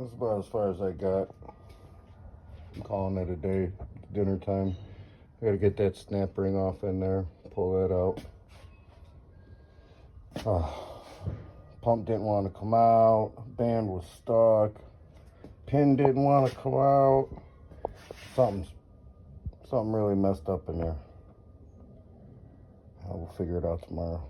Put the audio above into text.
That's about as far as I got. I'm calling it a day. Dinner time. I gotta get that snap ring off in there. Pull that out. Pump didn't want to come out. Band was stuck. Pin didn't want to come out. Something really messed up in there. We'll figure it out tomorrow.